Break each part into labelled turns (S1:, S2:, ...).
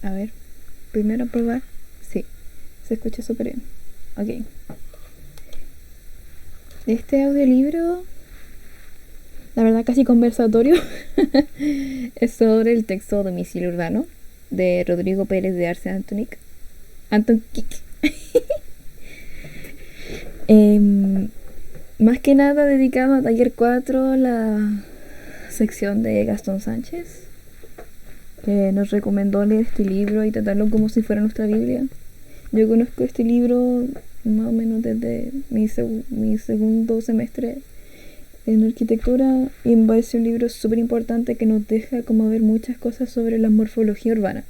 S1: A ver, primero probar. Sí, se escucha súper bien. Ok. Este audiolibro, la verdad casi conversatorio, es sobre el texto Domicilio Urbano de Rodrigo Pérez de Arce Antonic. Más que nada dedicado a Taller 4, la sección de Gastón Sánchez, que nos recomendó leer este libro y tratarlo como si fuera nuestra Biblia. Yo conozco este libro más o menos desde mi segundo semestre en arquitectura, y me parece un libro súper importante que nos deja como ver muchas cosas sobre la morfología urbana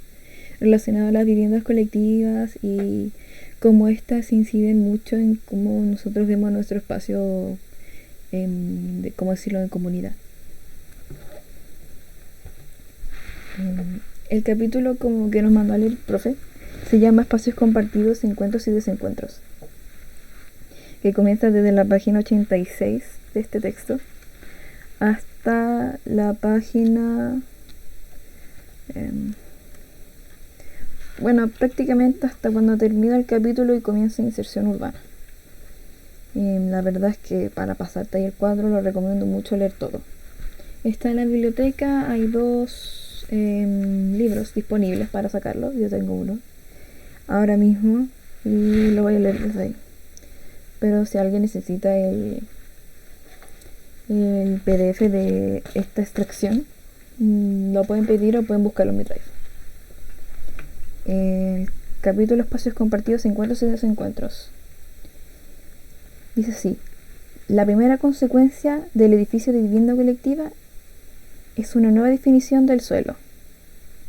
S1: relacionada a las viviendas colectivas y cómo éstas inciden mucho en cómo nosotros vemos nuestro espacio, de cómo decirlo, en comunidad. El capítulo como que nos mandó a leer el profe se llama Espacios compartidos, encuentros y desencuentros, que comienza desde la página 86 de este texto hasta la página prácticamente hasta cuando termina el capítulo y comienza inserción urbana. La verdad es que para pasar taller 4 lo recomiendo mucho leer todo. Está en la biblioteca, hay 2 libros disponibles para sacarlo. Yo tengo uno ahora mismo y lo voy a leer desde ahí. Pero si alguien necesita el PDF de esta extracción, lo pueden pedir o pueden buscarlo en mi drive. El capítulo Espacios compartidos, encuentros y desencuentros dice así: la primera consecuencia del edificio de vivienda colectiva es una nueva definición del suelo.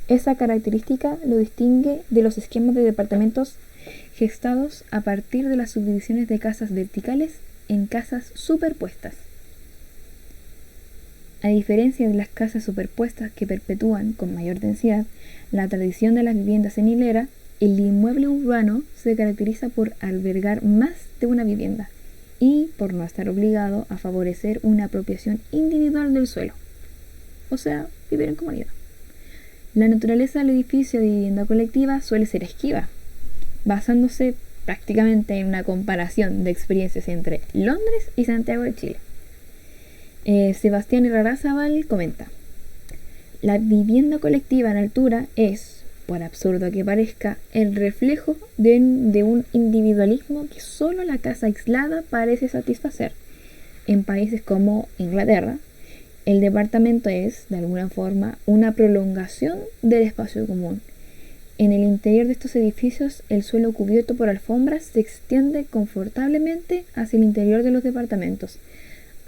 S1: Esa característica lo distingue de los esquemas de departamentos gestados a partir de las subdivisiones de casas verticales en casas superpuestas. A diferencia de las casas superpuestas que perpetúan con mayor densidad la tradición de las viviendas en hilera, el inmueble urbano se caracteriza por albergar más de una vivienda y por no estar obligado a favorecer una apropiación individual del suelo, o sea, vivir en comunidad. La naturaleza del edificio de vivienda colectiva suele ser esquiva, basándose prácticamente en una comparación de experiencias entre Londres y Santiago de Chile. Sebastián Irarrázaval comenta: la vivienda colectiva en altura es, por absurdo que parezca, el reflejo de un individualismo que solo la casa aislada parece satisfacer. En países como Inglaterra, el departamento es, de alguna forma, una prolongación del espacio común. En el interior de estos edificios, el suelo cubierto por alfombras se extiende confortablemente hacia el interior de los departamentos.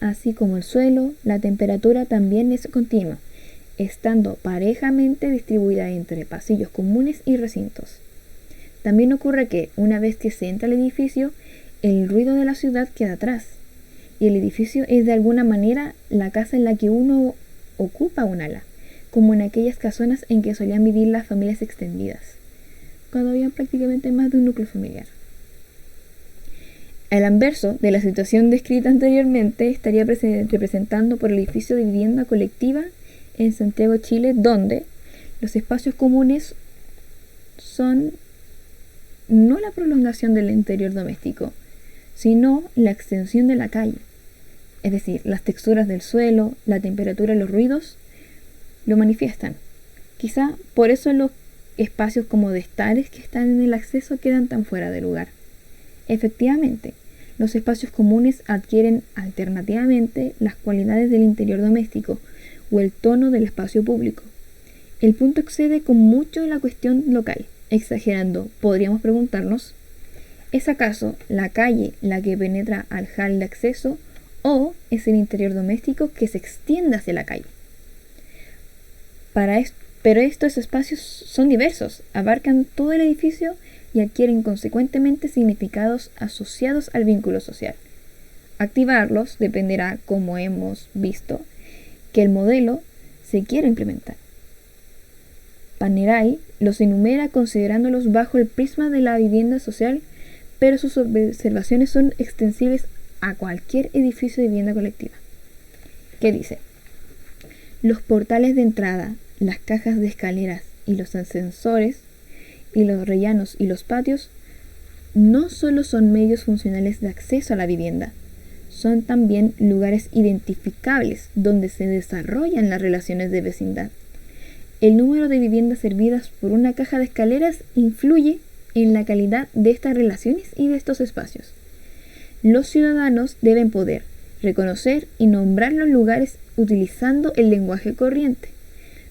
S1: Así como el suelo, la temperatura también es continua, estando parejamente distribuida entre pasillos comunes y recintos. También ocurre que, una vez que se entra al edificio, el ruido de la ciudad queda atrás, y el edificio es de alguna manera la casa en la que uno ocupa un ala, como en aquellas casonas en que solían vivir las familias extendidas, cuando había prácticamente más de un núcleo familiar. El anverso de la situación descrita anteriormente estaría representando por el edificio de vivienda colectiva en Santiago, Chile, donde los espacios comunes son no la prolongación del interior doméstico, sino la extensión de la calle. Es decir, las texturas del suelo, la temperatura y los ruidos lo manifiestan. Quizá por eso los espacios como de estares que están en el acceso quedan tan fuera de lugar. Efectivamente, los espacios comunes adquieren alternativamente las cualidades del interior doméstico o el tono del espacio público. El punto excede con mucho la cuestión local. Exagerando, podríamos preguntarnos: ¿es acaso la calle la que penetra al hall de acceso o es el interior doméstico que se extiende hacia la calle? Pero estos espacios son diversos, abarcan todo el edificio y adquieren consecuentemente significados asociados al vínculo social. Activarlos dependerá, como hemos visto, que el modelo se quiera implementar. Panerai los enumera considerándolos bajo el prisma de la vivienda social, pero sus observaciones son extensibles a cualquier edificio de vivienda colectiva. ¿Qué dice? Los portales de entrada, las cajas de escaleras y los ascensores y los rellanos y los patios no solo son medios funcionales de acceso a la vivienda, son también lugares identificables donde se desarrollan las relaciones de vecindad. El número de viviendas servidas por una caja de escaleras influye en la calidad de estas relaciones y de estos espacios. Los ciudadanos deben poder reconocer y nombrar los lugares utilizando el lenguaje corriente,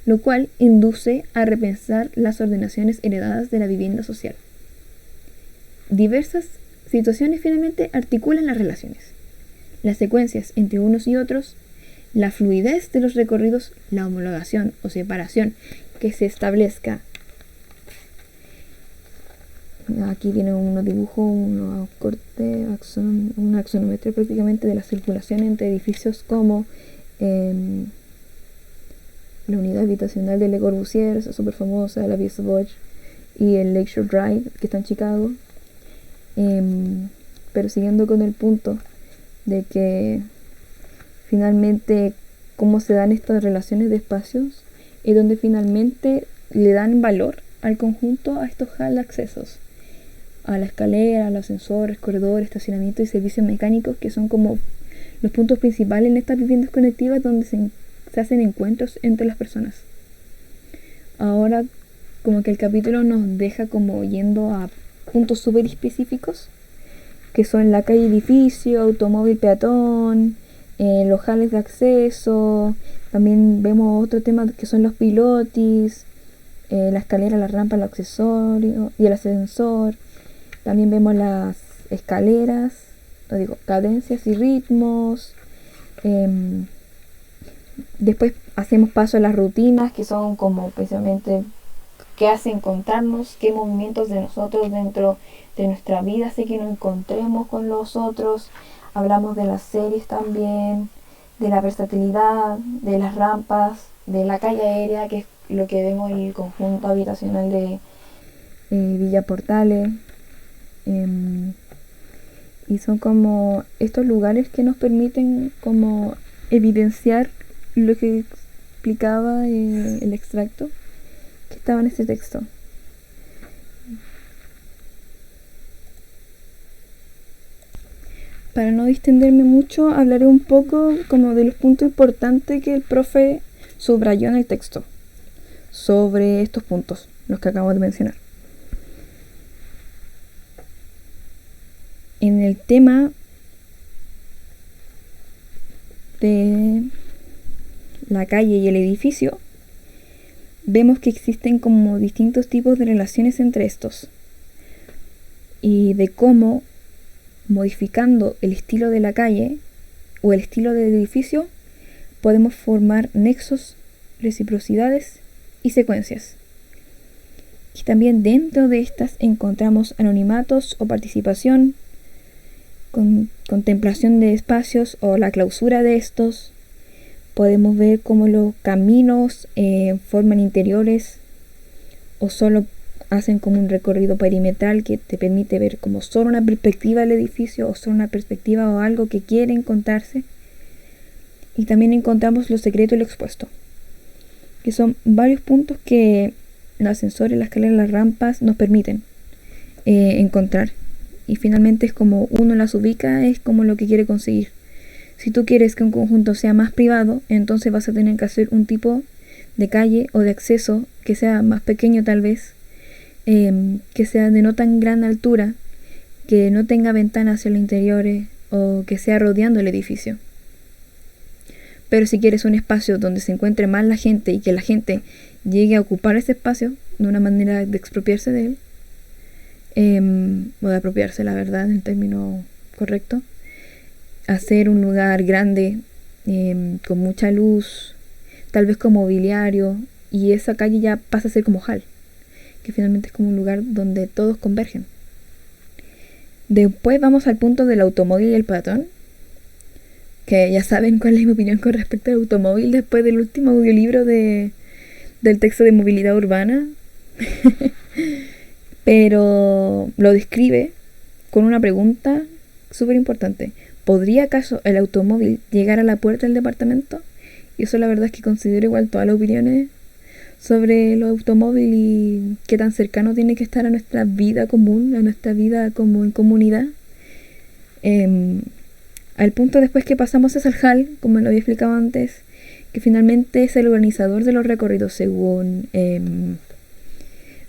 S1: lo cual induce a repensar las ordenaciones heredadas de la vivienda social. Diversas situaciones finalmente articulan las relaciones, las secuencias entre unos y otros, la fluidez de los recorridos, la homologación o separación que se establezca. Aquí viene unos dibujos, unos cortes, una axonometría prácticamente de la circulación entre edificios como la unidad habitacional de Le Corbusier, esa súper famosa, la Vie Sauvage, y el Lakeshore Drive, que está en Chicago. Pero siguiendo con el punto de que finalmente cómo se dan estas relaciones de espacios y donde finalmente le dan valor al conjunto a estos hall de accesos, a la escalera, a los ascensores, corredores, estacionamiento y servicios mecánicos, que son como los puntos principales en estas viviendas conectivas donde se hacen encuentros entre las personas. Ahora como que el capítulo nos deja como yendo a puntos súper específicos, que son la calle edificio, automóvil peatón, los halles de acceso. También vemos otro tema que son los pilotis, la escalera, la rampa, el accesorio y el ascensor. También vemos las escaleras, cadencias y ritmos. Después hacemos paso a las rutinas, que son como precisamente qué hace encontrarnos, qué movimientos de nosotros dentro de nuestra vida hace que nos encontremos con los otros. Hablamos de las series también, de la versatilidad, de las rampas, de la calle aérea, que es lo que vemos en el conjunto habitacional de Villa Portales. Y son como estos lugares que nos permiten como evidenciar lo que explicaba el extracto que estaba en este texto. Para no distenderme mucho, hablaré un poco como de los puntos importantes que el profe subrayó en el texto sobre estos puntos, los que acabo de mencionar. En el tema de la calle y el edificio, vemos que existen como distintos tipos de relaciones entre estos y de cómo, modificando el estilo de la calle o el estilo del edificio, podemos formar nexos, reciprocidades y secuencias. Y también dentro de estas encontramos anonimatos o participación, contemplación de espacios o la clausura de estos. Podemos ver cómo los caminos forman interiores o solo hacen como un recorrido perimetral que te permite ver como solo una perspectiva del edificio o solo una perspectiva o algo que quieren contarse. Y también encontramos lo secreto y lo expuesto, que son varios puntos que los ascensores, las escaleras, las rampas nos permiten encontrar. Y finalmente es como uno las ubica, es como lo que quiere conseguir. Si tú quieres que un conjunto sea más privado, entonces vas a tener que hacer un tipo de calle o de acceso que sea más pequeño tal vez, que sea de no tan gran altura, que no tenga ventanas hacia los interiores o que sea rodeando el edificio. Pero si quieres un espacio donde se encuentre más la gente y que la gente llegue a ocupar ese espacio de una manera de expropiarse de él, o de apropiarse, la verdad, en el término correcto, hacer un lugar grande, con mucha luz, tal vez con mobiliario, y esa calle ya pasa a ser como hall, que finalmente es como un lugar donde todos convergen. Después vamos al punto del automóvil y el peatón, que ya saben cuál es mi opinión con respecto al automóvil después del último audiolibro del texto de movilidad urbana. Pero lo describe con una pregunta súper importante: ¿podría acaso el automóvil llegar a la puerta del departamento? Y eso la verdad es que considero igual todas las opiniones sobre el automóvil y qué tan cercano tiene que estar a nuestra vida común, a nuestra vida como en comunidad. Al punto después que pasamos es el HAL, como lo había explicado antes, que finalmente es el organizador de los recorridos según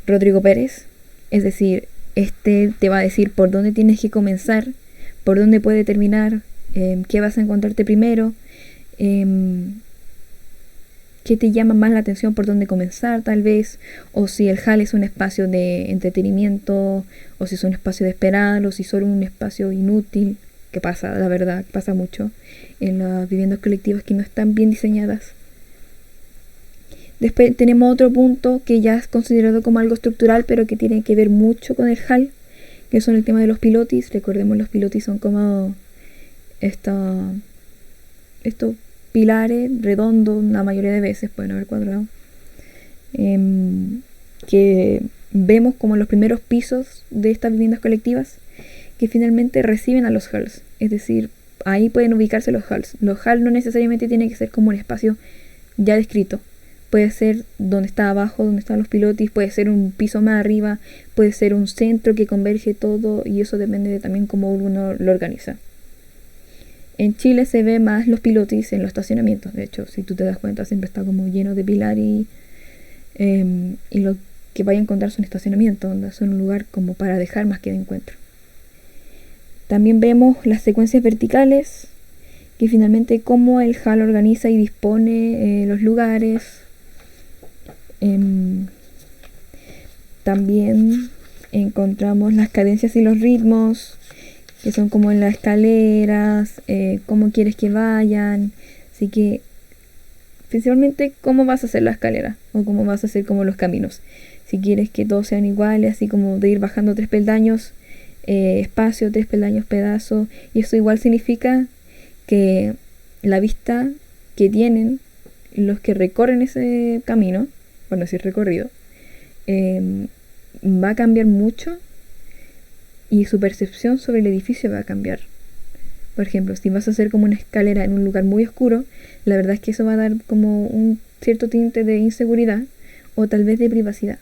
S1: Rodrigo Pérez. Es decir, este te va a decir por dónde tienes que comenzar, por dónde puede terminar, qué vas a encontrarte primero, qué te llama más la atención, por dónde comenzar tal vez, o si el HAL es un espacio de entretenimiento, o si es un espacio de esperar, o si solo un espacio inútil, que pasa, la verdad, pasa mucho en las viviendas colectivas que no están bien diseñadas. Después tenemos otro punto que ya es considerado como algo estructural, pero que tiene que ver mucho con el HAL, que son el tema de los pilotis. Recordemos, los pilotis son como estos pilares redondos, la mayoría de veces pueden haber cuadrados, que vemos como los primeros pisos de estas viviendas colectivas, que finalmente reciben a los halls. Es decir, ahí pueden ubicarse los halls. Los halls no necesariamente tienen que ser como un espacio ya descrito. Puede ser donde está abajo, donde están los pilotis, puede ser un piso más arriba, puede ser un centro que converge todo, y eso depende de también cómo uno lo organiza. En Chile se ve más los pilotis en los estacionamientos. De hecho, si tú te das cuenta, siempre está como lleno de pilar y lo que vaya a encontrar son estacionamientos, donde son un lugar como para dejar más que de encuentro. También vemos las secuencias verticales, que finalmente cómo el HAL organiza y dispone los lugares. También encontramos las cadencias y los ritmos, que son como en las escaleras, cómo quieres que vayan. Así que principalmente cómo vas a hacer la escalera, o cómo vas a hacer como los caminos. Si quieres que todos sean iguales, así como de ir bajando 3 peldaños, espacio, 3 peldaños, pedazo. Y eso igual significa que la vista que tienen los que recorren ese camino, por no decir recorrido, va a cambiar mucho, y su percepción sobre el edificio va a cambiar. Por ejemplo, si vas a hacer como una escalera en un lugar muy oscuro, la verdad es que eso va a dar como un cierto tinte de inseguridad, o tal vez de privacidad.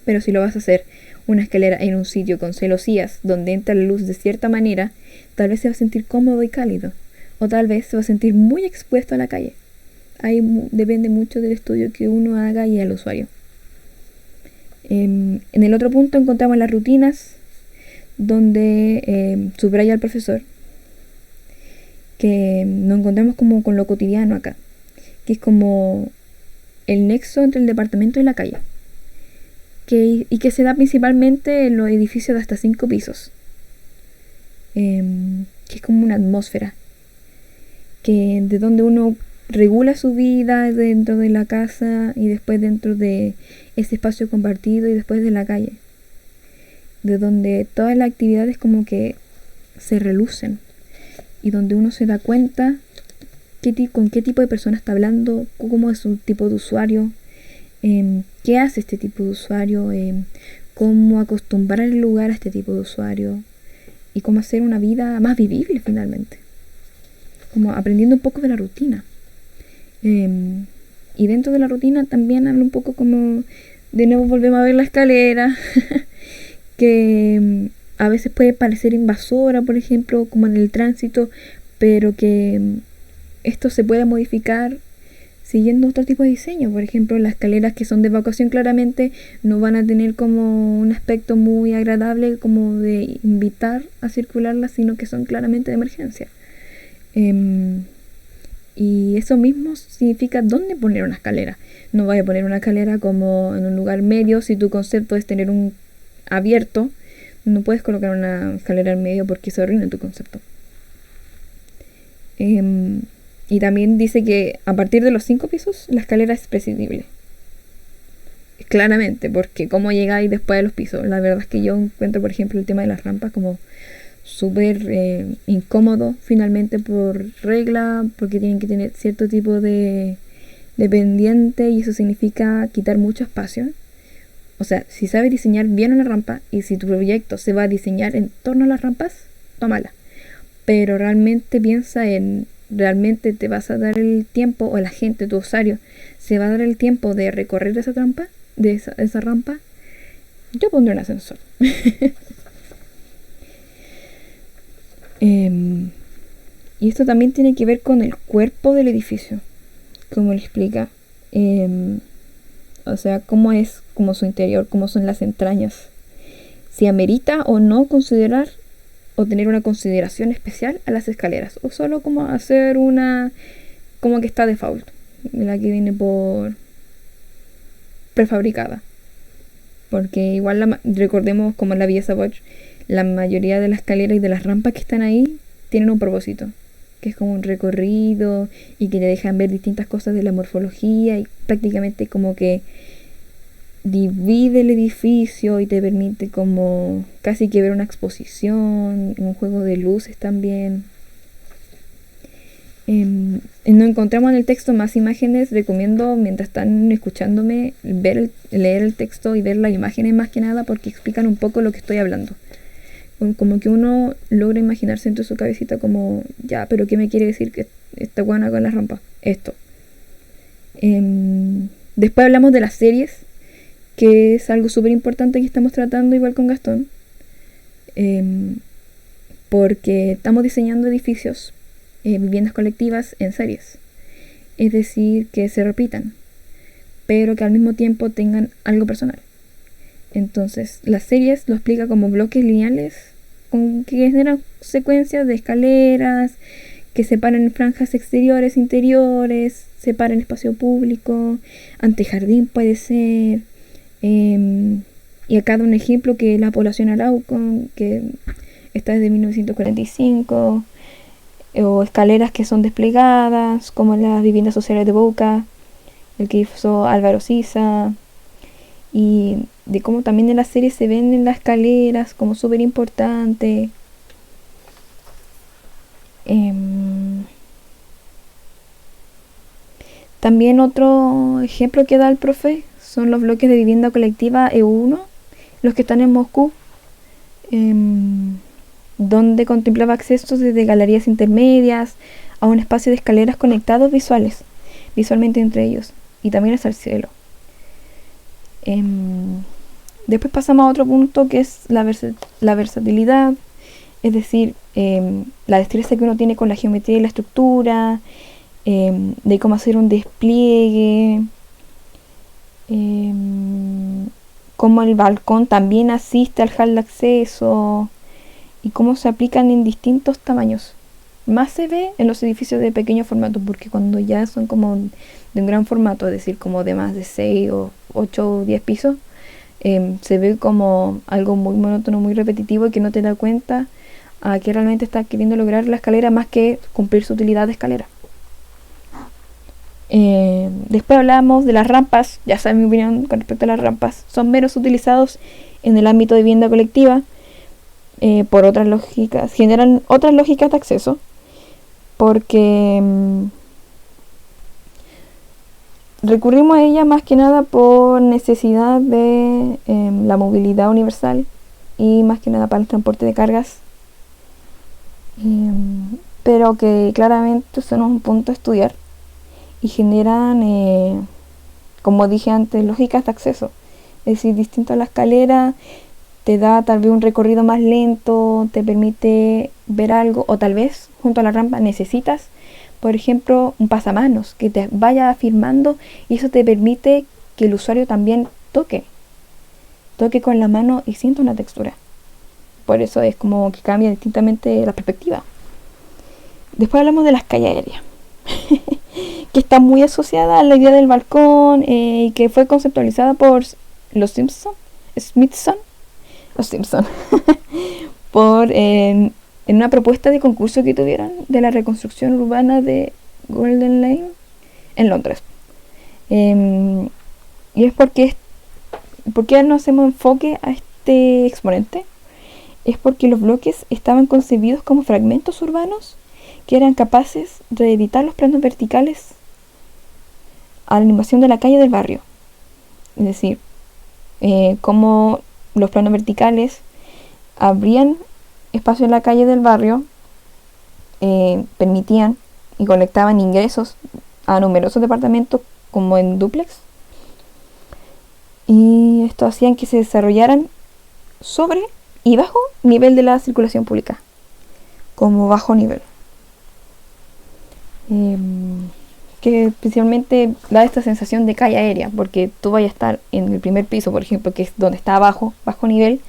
S1: Pero si lo vas a hacer una escalera en un sitio con celosías, donde entra la luz de cierta manera, tal vez se va a sentir cómodo y cálido, o tal vez se va a sentir muy expuesto a la calle. Ahí depende mucho del estudio que uno haga y al usuario. En el otro punto encontramos las rutinas, donde subraya el profesor que nos encontramos como con lo cotidiano acá, que es como el nexo entre el departamento y la calle, y que se da principalmente en los edificios de hasta 5 pisos, que es como una atmósfera de donde uno regula su vida dentro de la casa, y después dentro de ese espacio compartido, y después de la calle, de donde todas las actividades como que se relucen, y donde uno se da cuenta con qué tipo de persona está hablando, cómo es su tipo de usuario, qué hace este tipo de usuario, cómo acostumbrar el lugar a este tipo de usuario, y cómo hacer una vida más vivible finalmente, como aprendiendo un poco de la rutina. Y dentro de la rutina también hablo un poco como, de nuevo volvemos a ver la escalera, que a veces puede parecer invasora, por ejemplo, como en el tránsito, pero que esto se puede modificar siguiendo otro tipo de diseño. Por ejemplo, las escaleras que son de evacuación claramente no van a tener como un aspecto muy agradable, como de invitar a circularlas, sino que son claramente de emergencia. Y eso mismo significa dónde poner una escalera. No vaya a poner una escalera como en un lugar medio. Si tu concepto es tener un abierto, no puedes colocar una escalera en medio, porque eso arruina tu concepto. Y también dice que a partir de los 5 pisos la escalera es prescindible. Claramente, porque cómo llegáis después a los pisos. La verdad es que yo encuentro, por ejemplo, el tema de las rampas como súper incómodo finalmente, por regla, porque tienen que tener cierto tipo de pendiente, y eso significa quitar mucho espacio. O sea, si sabes diseñar bien una rampa, y si tu proyecto se va a diseñar en torno a las rampas, tómala. Pero realmente piensa en realmente te vas a dar el tiempo, o la gente, tu usuario, se va a dar el tiempo de recorrer esa trampa, de esa rampa, yo pondré un ascensor. Y esto también tiene que ver con el cuerpo del edificio, como le explica. O sea, cómo es, como su interior, cómo son las entrañas. Si amerita o no considerar o tener una consideración especial a las escaleras, o solo como hacer una, como que está default, la que viene por prefabricada. Porque igual recordemos, como en la Villa Savoye, la mayoría de las escaleras y de las rampas que están ahí tienen un propósito, que es como un recorrido y que te dejan ver distintas cosas de la morfología, y prácticamente como que divide el edificio y te permite como casi que ver una exposición, un juego de luces también. No encontramos en el texto más imágenes. Recomiendo, mientras están escuchándome, leer el texto y ver las imágenes más que nada, porque explican un poco lo que estoy hablando. Como que uno logra imaginarse dentro de su cabecita como, ya, pero ¿qué me quiere decir que esta guana con la rampa? Esto. Después hablamos de las series, que es algo súper importante que estamos tratando igual con Gastón, porque estamos diseñando edificios, viviendas colectivas en series, es decir, que se repitan, pero que al mismo tiempo tengan algo personal. Entonces, las series lo explica como bloques lineales que generan secuencias de escaleras, que separan franjas exteriores, interiores, separan espacio público, antejardín puede ser. Y acá da un ejemplo, que es la población Arauco, que está desde 1945, o escaleras que son desplegadas, como las viviendas sociales de Boca, el que hizo Álvaro Siza, y de cómo también en la serie se ven en las escaleras como súper importante. También otro ejemplo que da el profe son los bloques de vivienda colectiva E1, los que están en Moscú, donde contemplaba accesos desde galerías intermedias a un espacio de escaleras conectados visualmente entre ellos, y también hasta el cielo. Después pasamos a otro punto, que es la versatilidad, es decir, la destreza que uno tiene con la geometría y la estructura, de cómo hacer un despliegue, cómo el balcón también asiste al hall de acceso, y cómo se aplican en distintos tamaños. Más se ve en los edificios de pequeño formato, porque cuando ya son como de un gran formato, es decir, como de más de 6 o 8 o 10 pisos, se ve como algo muy monótono, muy repetitivo, y que no te da cuenta a qué realmente está queriendo lograr la escalera, más que cumplir su utilidad de escalera. Después hablamos de las rampas. Ya saben mi opinión con respecto a las rampas. Son menos utilizados en el ámbito de vivienda colectiva, por otras lógicas, generan otras lógicas de acceso, porque recurrimos a ella más que nada por necesidad de la movilidad universal, y más que nada para el transporte de cargas, pero que claramente son un punto a estudiar, y generan, como dije antes, lógicas de acceso. Es decir, distinto a la escalera, te da tal vez un recorrido más lento, te permite ver algo, o tal vez junto a la rampa necesitas, por ejemplo, un pasamanos que te vaya afirmando, y eso te permite que el usuario también toque con la mano y sienta una textura. Por eso es como que cambia distintamente la perspectiva. Después hablamos de las calles aéreas, que está muy asociada a la idea del balcón, y que fue conceptualizada por los Smithson, en una propuesta de concurso que tuvieron de la reconstrucción urbana de Golden Lane en Londres. Y es porque no hacemos enfoque a este exponente. Es porque los bloques estaban concebidos como fragmentos urbanos que eran capaces de editar los planos verticales a la animación de la calle del barrio. Es decir, como los planos verticales abrían espacio en la calle del barrio, permitían y conectaban ingresos a numerosos departamentos como en dúplex. Y esto hacían que se desarrollaran sobre y bajo nivel de la circulación pública, como bajo nivel. Que principalmente da esta sensación de calle aérea, porque tú vas a estar en el primer piso, por ejemplo, que es donde está bajo nivel,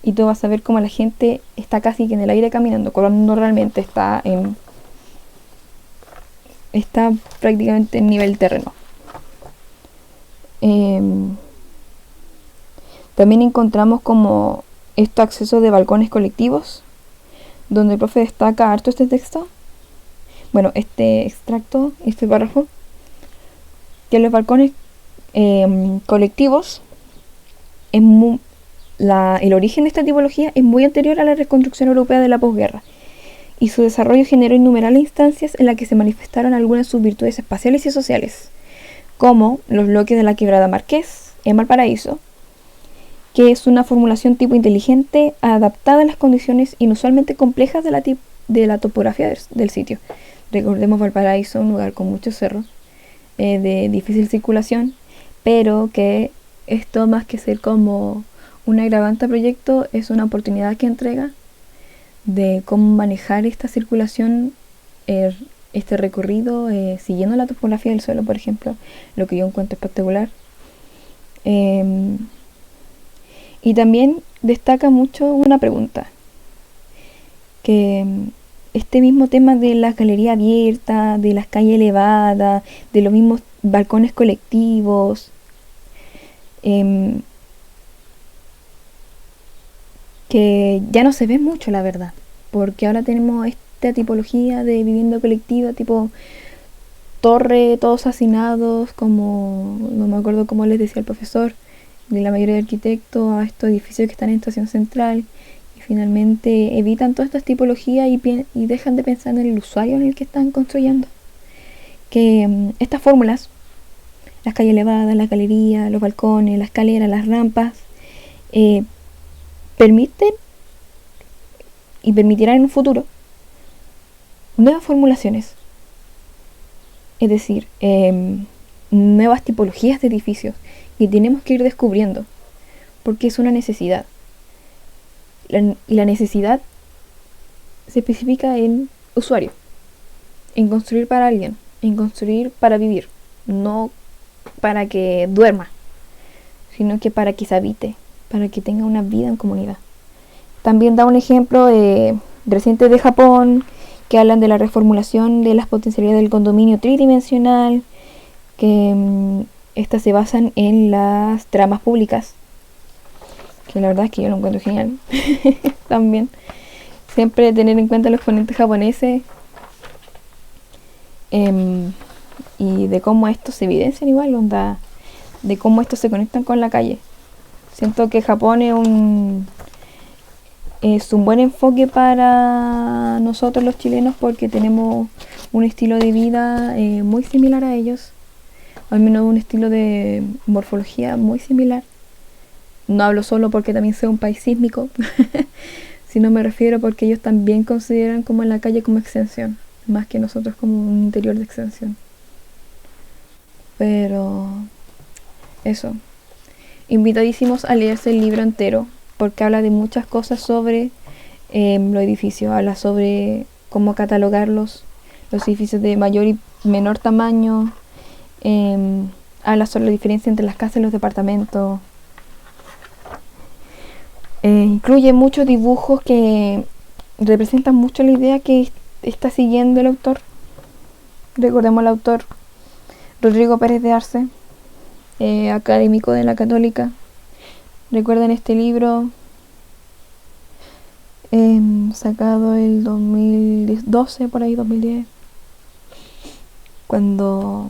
S1: y tú vas a ver cómo la gente está casi que en el aire caminando, cuando realmente está prácticamente en nivel terreno. También encontramos como estos accesos de balcones colectivos, donde el profe destaca harto este texto. Bueno, este extracto, este párrafo, que los balcones colectivos, el origen de esta tipología es muy anterior a la reconstrucción europea de la posguerra, y su desarrollo generó innumerables instancias en las que se manifestaron algunas de sus virtudes espaciales y sociales, como los bloques de la Quebrada Marqués, en Valparaíso, que es una formulación tipo inteligente adaptada a las condiciones inusualmente complejas de la topografía del sitio. Recordemos Valparaíso, un lugar con muchos cerros, de difícil circulación, pero que esto, más que ser como un agravante al proyecto, es una oportunidad que entrega de cómo manejar esta circulación, este recorrido, siguiendo la topografía del suelo, por ejemplo, lo que yo encuentro espectacular. Y también destaca mucho una pregunta, que este mismo tema de la galería abierta, de las calles elevadas, de los mismos balcones colectivos, que ya no se ve mucho, la verdad, porque ahora tenemos esta tipología de vivienda colectiva, tipo torre, todos hacinados, como no me acuerdo cómo les decía el profesor, de la mayoría de arquitectos, a estos edificios que están en estación central, y finalmente evitan todas estas tipologías y dejan de pensar en el usuario en el que están construyendo. Que estas fórmulas, las calles elevadas, la galería, los balcones, la escalera, las rampas, permiten y permitirán en un futuro nuevas formulaciones, es decir, nuevas tipologías de edificios que tenemos que ir descubriendo, porque es una necesidad. Y la necesidad se especifica en usuario, en construir para alguien, en construir para vivir, no para que duerma, sino que para que se habite, para que tenga una vida en comunidad. También da un ejemplo reciente de Japón, que hablan de la reformulación de las potencialidades del condominio tridimensional, que estas se basan en las tramas públicas, que la verdad es que yo lo encuentro genial. También siempre tener en cuenta los ponentes japoneses, y de cómo estos se evidencian igual, onda, de cómo estos se conectan con la calle. Siento que Japón es un buen enfoque para nosotros los chilenos, porque tenemos un estilo de vida muy similar a ellos, al menos un estilo de morfología muy similar. No hablo solo porque también sea un país sísmico, sino me refiero porque ellos también consideran como la calle como extensión, más que nosotros como un interior de extensión. Pero eso, invitadísimos a leerse el libro entero, porque habla de muchas cosas sobre los edificios. Habla sobre cómo catalogar los edificios de mayor y menor tamaño, habla sobre la diferencia entre las casas y los departamentos. Incluye muchos dibujos que representan mucho la idea que está siguiendo el autor. Recordemos al autor Rodrigo Pérez de Arce, académico de la Católica. Recuerden este libro, sacado el 2012, por ahí 2010, cuando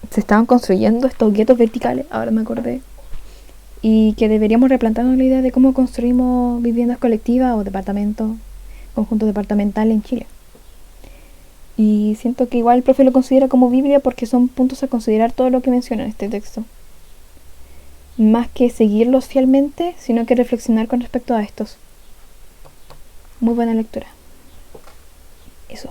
S1: se estaban construyendo estos guetos verticales, ahora me acordé, y que deberíamos replantearnos la idea de cómo construimos viviendas colectivas o departamentos, conjuntos departamentales en Chile. Y siento que igual el profe lo considera como Biblia, porque son puntos a considerar todo lo que menciona en este texto. Más que seguirlos fielmente, sino que reflexionar con respecto a estos. Muy buena lectura. Eso.